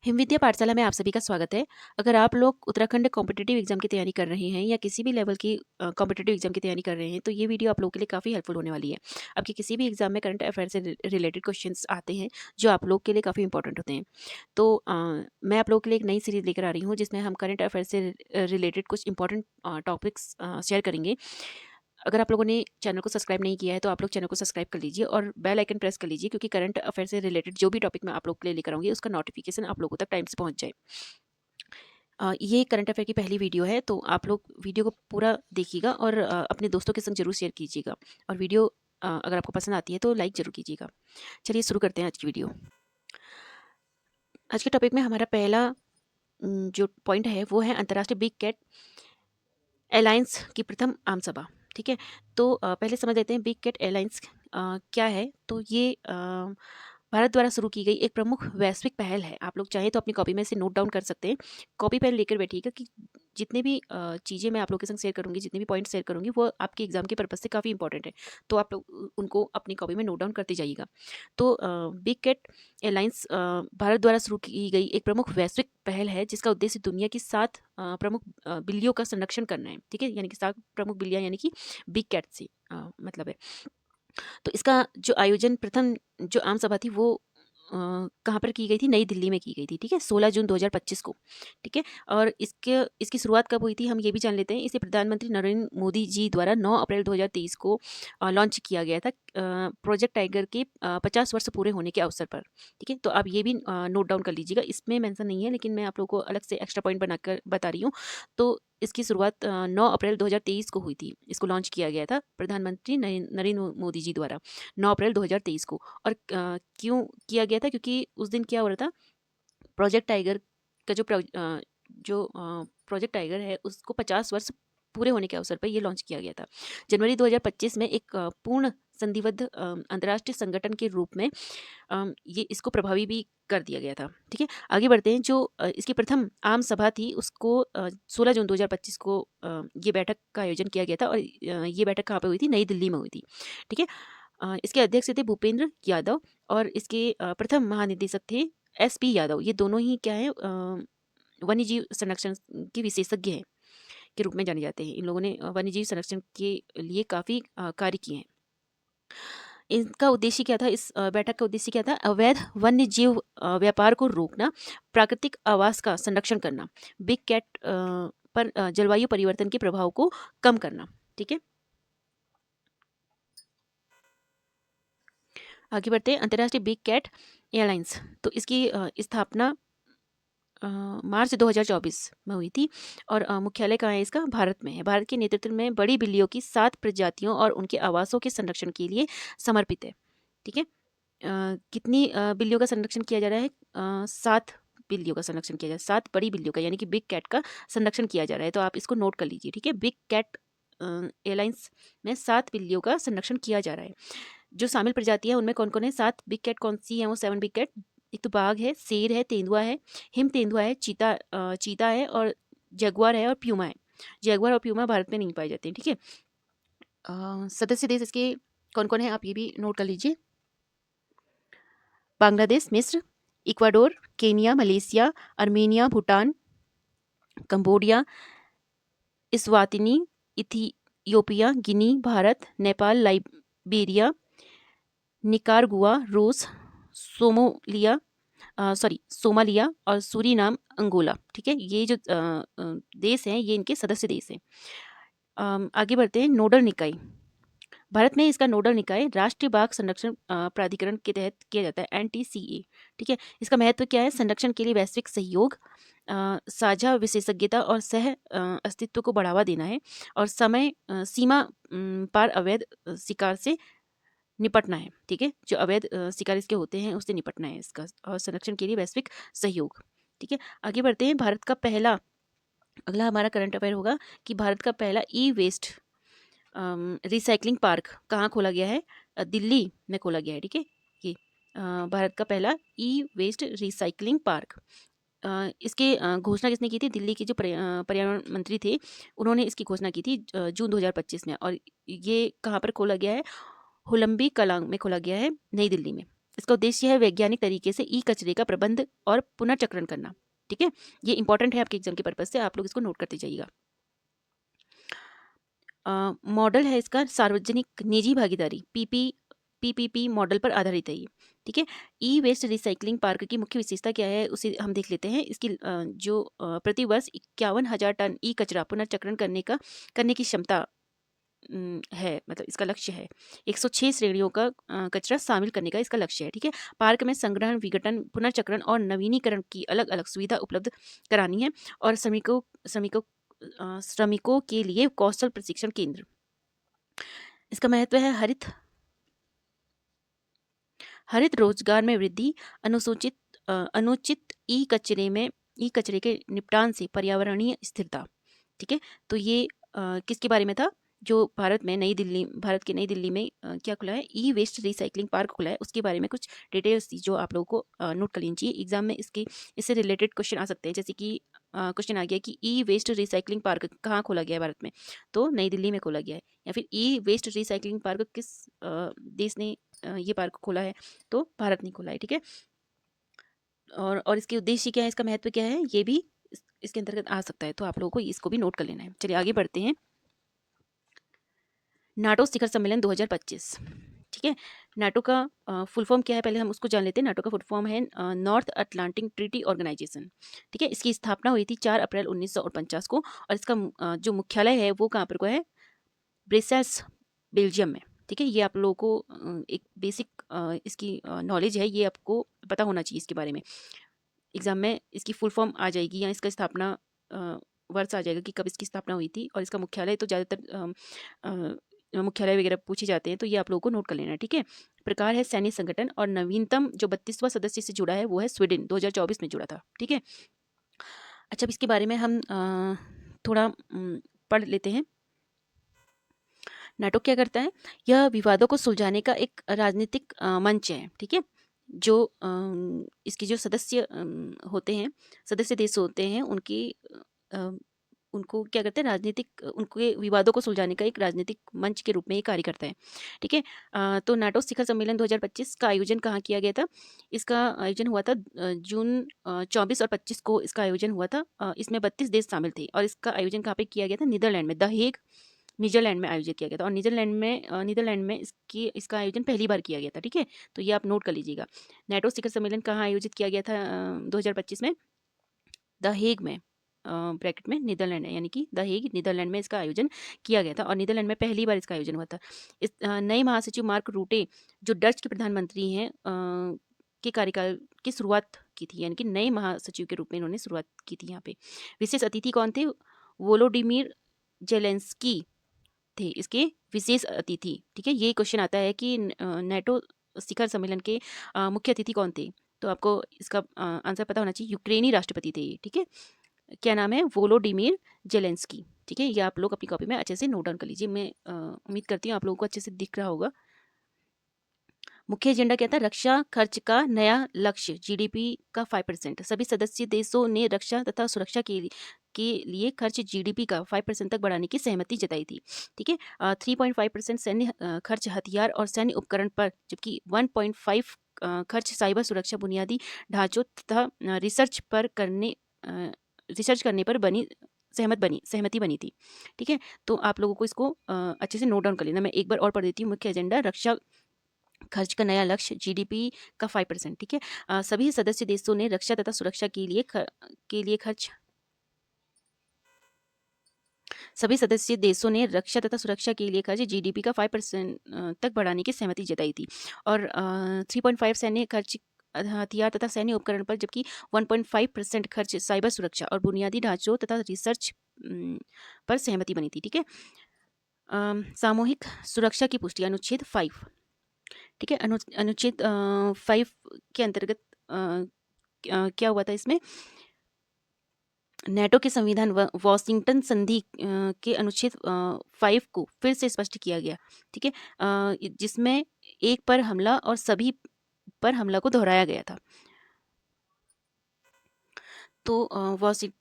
हिमविद्या पाठशाला में आप सभी का स्वागत है। अगर आप लोग उत्तराखंड कॉम्पिटिटिव एग्जाम की तैयारी कर रहे हैं या किसी भी लेवल की कॉम्पिटिटिव एग्जाम की तैयारी कर रहे हैं तो ये वीडियो आप लोगों के लिए काफ़ी हेल्पफुल होने वाली है। आपके किसी भी एग्जाम में करंट अफेयर से रिलेटेड क्वेश्चंस आते हैं जो आप लोग के लिए काफ़ी इंपॉर्टेंट होते हैं। तो मैं आप लोगों के लिए एक नई सीरीज़ लेकर आ रही हूँ जिसमें हम करंट अफेयर से रिलेटेड कुछ इंपॉर्टेंट टॉपिक्स शेयर करेंगे। अगर आप लोगों ने चैनल को सब्सक्राइब नहीं किया है तो आप लोग चैनल को सब्सक्राइब कर लीजिए और बेल आइकन प्रेस कर लीजिए, क्योंकि करंट अफेयर से रिलेटेड जो भी टॉपिक मैं आप लोग के लिए लेकर आऊँगी उसका नोटिफिकेशन आप लोगों तक टाइम से पहुँच जाए। ये करंट अफेयर की पहली वीडियो है, तो आप लोग वीडियो को पूरा देखिएगा और अपने दोस्तों के संग जरूर शेयर कीजिएगा। और वीडियो अगर आपको पसंद आती है तो लाइक ज़रूर कीजिएगा। चलिए शुरू करते हैं आज की वीडियो। आज के टॉपिक में हमारा पहला जो पॉइंट है वो है अंतर्राष्ट्रीय बिग कैट एलायंस की प्रथम आम सभा। ठीक है, तो पहले समझ लेते हैं बिग कैट एलायंस क्या है। तो ये भारत द्वारा शुरू की गई एक प्रमुख वैश्विक पहल है। आप लोग चाहें तो अपनी कॉपी में से नोट डाउन कर सकते हैं। कॉपी पेन लेकर बैठिएगा कि जितने भी चीज़ें मैं आप लोगों के संग शेयर करूंगी, जितने भी पॉइंट शेयर करूंगी, वो आपके एग्जाम के पर्पज से काफ़ी इंपॉर्टेंट है। तो आप लोग उनको अपनी कॉपी में नोट डाउन करते जाइएगा। तो बिग कैट एलायंस भारत द्वारा शुरू की गई एक प्रमुख वैश्विक पहल है जिसका उद्देश्य दुनिया की 7 प्रमुख बिल्लियों का संरक्षण करना है। ठीक है, यानी कि 7 प्रमुख बिल्लियाँ, यानी कि बिग कैट से मतलब है। तो इसका जो आयोजन प्रथम जो आम सभा थी वो कहाँ पर की गई थी? नई दिल्ली में की गई थी। ठीक है, 16 जून 2025 को। ठीक है, और इसकी शुरुआत कब हुई थी हम ये भी जान लेते हैं। इसे प्रधानमंत्री नरेंद्र मोदी जी द्वारा 9 अप्रैल 2023 को लॉन्च किया गया था प्रोजेक्ट टाइगर के 50 वर्ष पूरे होने के अवसर पर। ठीक है, तो आप ये भी नोट डाउन कर लीजिएगा। इसमें मेंशन नहीं है लेकिन मैं आप लोगों को अलग से एक्स्ट्रा पॉइंट बनाकर बता रही हूँ। तो इसकी शुरुआत 9 अप्रैल 2023 को हुई थी। इसको लॉन्च किया गया था प्रधानमंत्री नरेंद्र मोदी जी द्वारा 9 अप्रैल 2023 को। और क्यों किया गया था? क्योंकि उस दिन क्या हो रहा था, प्रोजेक्ट टाइगर का जो प्रोजेक्ट टाइगर है उसको 50 वर्ष पूरे होने के अवसर पर ये लॉन्च किया गया था। जनवरी 2025 में एक पूर्ण संधिबद्ध अंतर्राष्ट्रीय संगठन के रूप में ये इसको प्रभावी भी कर दिया गया था। ठीक है, आगे बढ़ते हैं। जो इसकी प्रथम आम सभा थी उसको 16 जून 2025 को ये बैठक का आयोजन किया गया था। और ये बैठक कहाँ पे हुई थी? नई दिल्ली में हुई थी। ठीक है, इसके अध्यक्ष थे भूपेंद्र यादव और इसके प्रथम महानिदेशक थे SP यादव। ये दोनों ही क्या है, वन्यजीव संरक्षण के विशेषज्ञ हैं के रूप में जाने जाते हैं। इन लोगों ने वन्यजीव संरक्षण के लिए काफ़ी कार्य किए हैं। इनका उद्देश्य क्या था? इस बैठक का उद्देश्य क्या था? अवैध वन्य जीव व्यापार को रोकना, प्राकृतिक आवास का संरक्षण करना, बिग कैट पर जलवायु परिवर्तन के प्रभाव को कम करना। ठीक है, आगे बढ़ते हैं। अंतर्राष्ट्रीय बिग कैट एयरलाइंस, तो इसकी स्थापना मार्च 2024 में हुई थी। और मुख्यालय कहाँ है इसका? भारत में है। भारत के नेतृत्व में बड़ी बिल्लियों की 7 प्रजातियों और उनके आवासों के संरक्षण के लिए समर्पित है। ठीक है, कितनी बिल्लियों का संरक्षण किया जा रहा है? 7 बिल्लियों का संरक्षण किया जा रहा है। 7 बड़ी बिल्लियों का, यानी कि बिग कैट का संरक्षण किया जा रहा है। तो आप इसको नोट कर लीजिए। ठीक है, बिग कैट एयरलाइंस में 7 बिल्लियों का संरक्षण किया जा रहा है। जो शामिल प्रजातियां उनमें कौन कौन है? 7 बिग कैट कौन सी है? वो 7 बिग कैट। एक तो बाघ है, शेर है, तेंदुआ है, हिम तेंदुआ है, चीता है, और जगुआर है, और प्यूमा है। जगुआर और प्यूमा भारत में नहीं पाए जाते हैं। ठीक है, सदस्य देश इसके कौन कौन है आप ये भी नोट कर लीजिए। बांग्लादेश, मिस्र, Ecuador, Kenya, Malaysia, Armenia, Bhutan, Cambodia, Eswatini, Ethiopia, Guinea, Bharat, Nepal, Liberia, Nicaragua, रूस, सोमालिया और सूरीनाम, अंगोला। ठीक है, ये जो देश हैं ये इनके सदस्य देश हैं। आगे बढ़ते हैं। नोडल निकाय, भारत में इसका नोडल निकाय राष्ट्रीय बाघ संरक्षण प्राधिकरण के तहत किया जाता है, NTCA। ठीक है, इसका महत्व क्या है? संरक्षण के लिए वैश्विक सहयोग, साझा विशेषज्ञता और सह अस्तित्व को बढ़ावा देना है, और समय सीमा पार अवैध शिकार से निपटना है। ठीक है, जो अवैध शिकार इसके होते हैं उससे निपटना है इसका, और संरक्षण के लिए वैश्विक सहयोग। ठीक है, आगे बढ़ते हैं। भारत का पहला, अगला हमारा करंट अफेयर होगा कि भारत का पहला ई वेस्ट रिसाइकलिंग पार्क कहाँ खोला गया है? दिल्ली में खोला गया है। ठीक है, ये भारत का पहला ई वेस्ट रिसाइकलिंग पार्क। इसके घोषणा किसने की थी? दिल्ली के जो पर्यावरण मंत्री थे उन्होंने इसकी घोषणा की थी जून 2025 में। और ये कहाँ पर खोला गया है? होलंबी कलां में खोला गया है, नई दिल्ली में। इसका उद्देश्य है वैज्ञानिक तरीके से ई कचरे का प्रबंध और पुनर्चक्रण करना। ठीक है, ये इंपॉर्टेंट है आपके एग्जाम के पर्पज से, आप लोग इसको नोट करते जाइएगा। मॉडल है इसका सार्वजनिक निजी भागीदारी, पीपीपी मॉडल पर आधारित है ये। ठीक है, ई वेस्ट रिसाइकलिंग पार्क की मुख्य विशेषता क्या है उसे हम देख लेते हैं। इसकी जो प्रति वर्ष 51,000 टन ई कचरा पुनर्चक्रण करने की क्षमता है, मतलब इसका लक्ष्य है। 106 श्रेणियों का कचरा शामिल करने का इसका लक्ष्य है। ठीक है, पार्क में संग्रहण, विघटन, पुनर्चक्रण और नवीनीकरण की अलग अलग सुविधा उपलब्ध करानी है। और श्रमिकों के लिए कौशल प्रशिक्षण केंद्र। इसका महत्व है हरित रोजगार में वृद्धि, अनुचित ई कचरे के निपटान से पर्यावरणीय स्थिरता। ठीक है, तो ये किसके बारे में था? जो भारत के नई दिल्ली में क्या खुला है, ई वेस्ट रिसाइकलिंग पार्क खुला है, उसके बारे में कुछ डिटेल्स थी जो आप लोगों को नोट कर लेनी चाहिए। एग्जाम में इससे रिलेटेड क्वेश्चन आ सकते हैं। जैसे कि क्वेश्चन आ गया कि ई वेस्ट रिसाइकलिंग पार्क कहाँ खोला गया है भारत में, तो नई दिल्ली में खोला गया है। या फिर ई वेस्ट रिसाइकलिंग पार्क किस देश ने ये पार्क खोला है, तो भारत ने खोला है। ठीक है, और इसके उद्देश्य क्या है, इसका महत्व क्या है, ये भी इसके अंतर्गत आ सकता है, तो आप लोगों को इसको भी नोट कर लेना है। चलिए आगे बढ़ते हैं। नाटो शिखर सम्मेलन 2025। ठीक है, नाटो का फुल फॉर्म क्या है, पहले हम उसको जान लेते हैं। नाटो का फुल फॉर्म है नॉर्थ अटलांटिक ट्रीटी ऑर्गेनाइजेशन। ठीक है, इसकी स्थापना हुई थी 4 अप्रैल 1949 को, और इसका जो मुख्यालय है वो कहाँ पर को है, ब्रसेल्स, बेल्जियम में। ठीक है, ये आप लोगों को एक बेसिक इसकी नॉलेज है, ये आपको पता होना चाहिए इसके बारे में। एग्जाम में इसकी फुल फॉर्म आ जाएगी या इसका स्थापना वर्ष आ जाएगा कि कब इसकी स्थापना हुई थी, और इसका मुख्यालय तो ज़्यादातर मुख्यालय वगैरह पूछे जाते हैं, तो ये आप लोगों को नोट कर लेना है। ठीक है, प्रकार है सैन्य संगठन, और नवीनतम जो 32वां सदस्य से जुड़ा है वो है स्वीडन, 2024 में जुड़ा था। ठीक है, अच्छा, अब इसके बारे में हम थोड़ा पढ़ लेते हैं। नाटो क्या करता है, यह विवादों को सुलझाने का एक राजनीतिक मंच है। ठीक है, जो इसके जो होते हैं, सदस्य देश होते हैं, अ, उनको क्या करते हैं, उनके विवादों को सुलझाने का एक राजनीतिक मंच के रूप में ये कार्य करता है। ठीक है, तो नाटो शिखर सम्मेलन 2025 का आयोजन कहाँ किया गया था? इसका आयोजन हुआ था जून 24 और 25 को इसका आयोजन हुआ था। इसमें 32 देश शामिल थे, और इसका आयोजन कहाँ पे किया गया था? नीदरलैंड में, द हेग, नीदरलैंड में आयोजित किया गया था। और नीदरलैंड में इसका आयोजन पहली बार किया गया था। ठीक है, तो ये आप नोट कर लीजिएगा। नाटो शिखर सम्मेलन कहाँ आयोजित किया गया था 2025 में? द हेग में, ब्रैकेट में नीदरलैंड है, यानी कि द हेग, नीदरलैंड में इसका आयोजन किया गया था, और नीदरलैंड में पहली बार इसका आयोजन हुआ था। इस नए महासचिव मार्क रूटे, जो डच के प्रधानमंत्री हैं, के कार्यकाल की शुरुआत की थी, यानी कि नए महासचिव के रूप में इन्होंने शुरुआत की थी यहाँ पे। विशेष अतिथि कौन थे? वोलोडिमिर जेलेंस्की थे इसके विशेष अतिथि। ठीक है, ये क्वेश्चन आता है कि नाटो शिखर सम्मेलन के मुख्य अतिथि कौन थे, तो आपको इसका आंसर पता होना चाहिए। यूक्रेनी राष्ट्रपति थे ये। ठीक है, क्या नाम है? Volodymyr Zelensky. ठीक है, ये आप लोग अपनी कॉपी में अच्छे से नोट डाउन कर लीजिए। मैं उम्मीद करती हूँ आप लोगों को अच्छे से दिख रहा होगा। मुख्य एजेंडा क्या था? रक्षा खर्च का नया लक्ष्य, जीडीपी का 5%। सभी सदस्य देशों ने रक्षा तथा सुरक्षा के लिए खर्च जीडीपी का 5% तक बढ़ाने की सहमति जताई थी। ठीक है, 3.5% सैन्य खर्च हथियार और सैन्य उपकरण पर, जबकि 1.5 खर्च साइबर सुरक्षा, बुनियादी ढांचों तथा रिसर्च करने पर सहमति बनी थी। ठीक है, तो आप लोगों को इसको अच्छे से नोट डाउन कर लेना। मैं एक बार और पढ़ देती हूँ। मुख्य एजेंडा, रक्षा खर्च का नया लक्ष्य, जीडीपी का 5%। ठीक है, सभी सदस्य देशों ने रक्षा तथा सुरक्षा के लिए खर्च जीडीपी का 5% तक बढ़ाने की सहमति जताई थी। और 3.5 सैन्य खर्च हथियार तथा सैन्य उपकरण पर, जबकि 1.5% खर्च साइबर सुरक्षा और बुनियादी ढांचों तथा रिसर्च पर सहमति बनी थी। ठीक है, सामूहिक सुरक्षा की पुष्टि, अनुच्छेद 5। ठीक है, अनुच्छेद 5 के अंतर्गत क्या हुआ था इसमें? नाटो के संविधान वॉशिंगटन संधि के अनुच्छेद 5 को फिर से स्पष्ट किया गया। ठीक है, जिसमें एक पर हमला और सभी पर हमला को दोहराया गया था। तो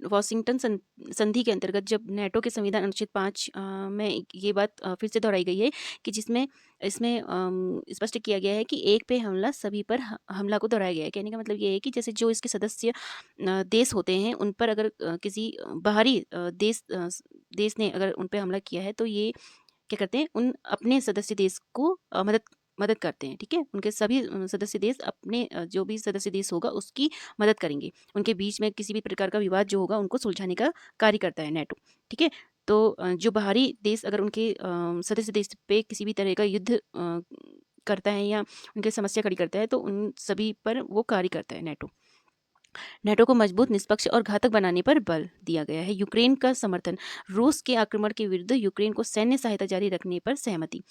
वाशिंगटन संधि के अंतर्गत जब नेटो के संविधान अनुच्छेद 5 में ये बात फिर से दोहराई गई है कि जिसमें इसमें स्पष्ट किया गया है कि एक पे हमला सभी पर हमला को दोहराया गया है। कहने का मतलब ये है कि जैसे जो इसके सदस्य देश होते हैं उन पर अगर किसी बाहरी देश ने अगर उन पे हमला किया है तो ये क्या करते हैं, उन अपने सदस्य देश को मदद मदद करते हैं। ठीक है, उनके सभी सदस्य देश अपने जो भी सदस्य देश होगा उसकी मदद करेंगे। उनके बीच में किसी भी प्रकार का विवाद जो होगा उनको सुलझाने का कार्य करता है नेटो। ठीक है, तो जो बाहरी देश अगर उनके सदस्य देश पे किसी भी तरह का युद्ध करता है या उनकी समस्या खड़ी करता है तो उन सभी पर वो कार्य करता है नेटो। नेटो को मजबूत, निष्पक्ष और घातक बनाने पर बल दिया गया है। यूक्रेन का समर्थन, रूस के आक्रमण के विरुद्ध यूक्रेन को सैन्य सहायता जारी रखने पर सहमति।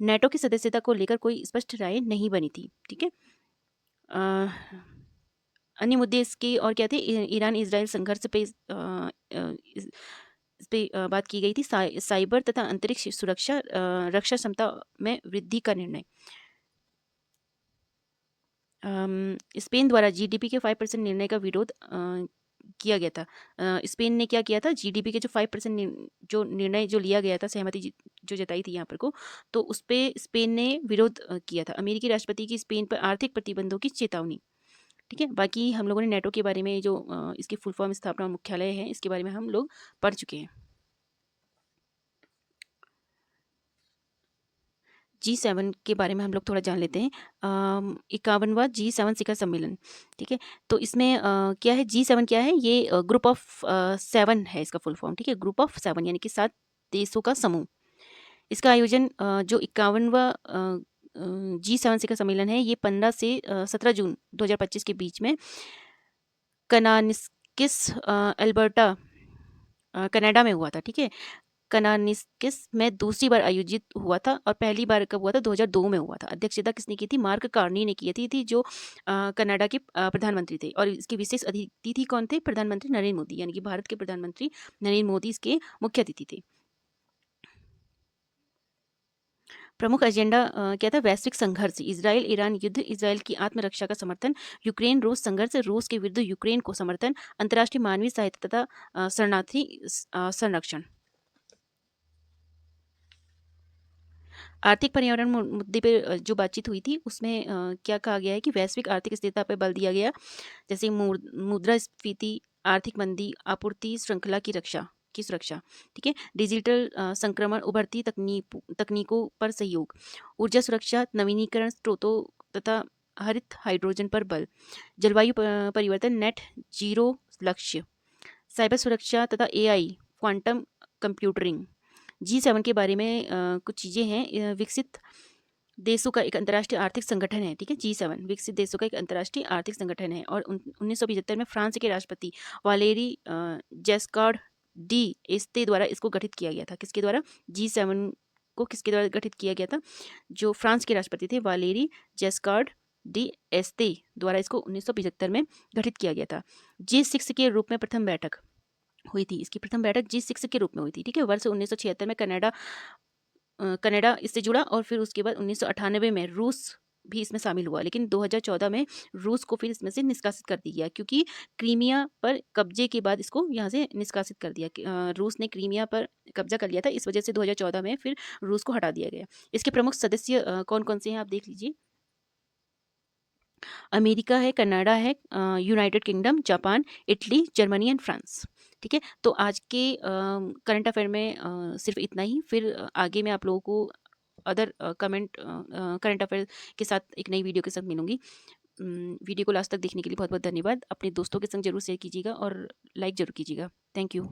नेटो की सदस्यता को लेकर कोई स्पष्ट राय नहीं बनी थी। ठीक है, अ, अन्य मुद्दे इसके और क्या थे? ईरान इजराइल संघर्ष पे इस पे बात की गई थी। साइबर तथा अंतरिक्ष सुरक्षा, रक्षा क्षमता में वृद्धि का निर्णय। स्पेन द्वारा जीडीपी के 5% निर्णय का विरोध किया गया था। स्पेन ने क्या किया था? जीडीपी के जो 5% जो निर्णय जो लिया गया था, सहमति जो जताई थी यहाँ पर को, तो उस पे स्पेन ने विरोध किया था। अमेरिकी राष्ट्रपति की स्पेन पर आर्थिक प्रतिबंधों की चेतावनी। ठीक है, बाकी हम लोगों ने नेटो के बारे में जो इसकी फुल फॉर्म, स्थापना, मुख्यालय है, इसके बारे में हम लोग पढ़ चुके हैं। G7 के बारे में हम लोग थोड़ा जान लेते हैं। 51वां G7 शिखर सम्मेलन। ठीक है, तो इसमें क्या है? G7 क्या है? ये ग्रुप ऑफ 7 है इसका फुल फॉर्म। ठीक है, ग्रुप ऑफ 7 यानी कि 7 देशों का समूह। इसका आयोजन जो 51वां G7 शिखर सम्मेलन है, ये 15 से 17 जून 2025 के बीच में कनानिस्किस, एल्बर्टा, कनाडा में हुआ था। ठीक है, कनानिस्किस में दूसरी बार आयोजित हुआ था और पहली बार कब हुआ था? 2002 में हुआ था। अध्यक्षता किसने की थी? मार्क कार्नी ने की थी जो कनाडा के प्रधानमंत्री थे। और इसके विशेष अतिथि कौन थे? प्रधानमंत्री नरेंद्र मोदी, यानी कि भारत के प्रधानमंत्री नरेंद्र मोदी इसके मुख्य अतिथि थे। प्रमुख एजेंडा क्या था? वैश्विक संघर्ष, इजराइल ईरान युद्ध, इजराइल की आत्मरक्षा का समर्थन, यूक्रेन रूस संघर्ष, रूस के विरुद्ध यूक्रेन को समर्थन, अंतर्राष्ट्रीय मानवीय सहायता तथा शरणार्थी संरक्षण। आर्थिक पर्यावरण मुद्दे पे जो बातचीत हुई थी उसमें क्या कहा गया है कि वैश्विक आर्थिक स्थिरता पर बल दिया गया, जैसे मुद्रास्फीति, आर्थिक मंदी, आपूर्ति श्रृंखला की सुरक्षा। ठीक है, डिजिटल संक्रमण, उभरती तकनीकों पर सहयोग, ऊर्जा सुरक्षा, नवीनीकरण स्रोतों तथा हरित हाइड्रोजन पर बल, जलवायु परिवर्तन, नेट जीरो लक्ष्य, साइबर सुरक्षा तथा एआई, क्वांटम कंप्यूटरिंग। G7 के बारे में कुछ चीज़ें हैं। विकसित देशों का एक अंतर्राष्ट्रीय आर्थिक संगठन है। ठीक है, G7 विकसित देशों का एक अंतर्राष्ट्रीय आर्थिक संगठन है और 1975 में फ्रांस के राष्ट्रपति वालेरी जेस्कार्ड डी एस्ते द्वारा इसको गठित किया गया था। किसके द्वारा? G7 को किसके द्वारा गठित किया गया था? जो फ्रांस के राष्ट्रपति थे, वालेरी जेस्कार्ड डी एस्ते द्वारा इसको 1975 में गठित किया गया था। G6 के रूप में प्रथम बैठक हुई थी। इसकी प्रथम बैठक G6 के रूप में हुई थी। ठीक है, वर्ष 1976 में कनाडा इससे जुड़ा और फिर उसके बाद 1998 में रूस भी इसमें शामिल हुआ, लेकिन 2014 में रूस को फिर इसमें से निष्कासित कर दिया गया क्योंकि क्रीमिया पर कब्जे के बाद इसको यहाँ से निष्कासित कर दिया। रूस ने क्रीमिया पर कब्जा कर लिया था, इस वजह से 2014 में फिर रूस को हटा दिया गया। इसके प्रमुख सदस्य कौन कौन से हैं आप देख लीजिए। अमेरिका है, कनाडा है, United kingdom, Japan, Italy, Germany and France. ठीक है, तो आज के करंट अफेयर में सिर्फ इतना ही। फिर आगे मैं आप लोगों को अदर करंट अफेयर के साथ एक नई वीडियो के साथ मिलूंगी। वीडियो को लास्ट तक देखने के लिए बहुत बहुत धन्यवाद। अपने दोस्तों के संग जरूर शेयर कीजिएगा और लाइक जरूर कीजिएगा। Thank you.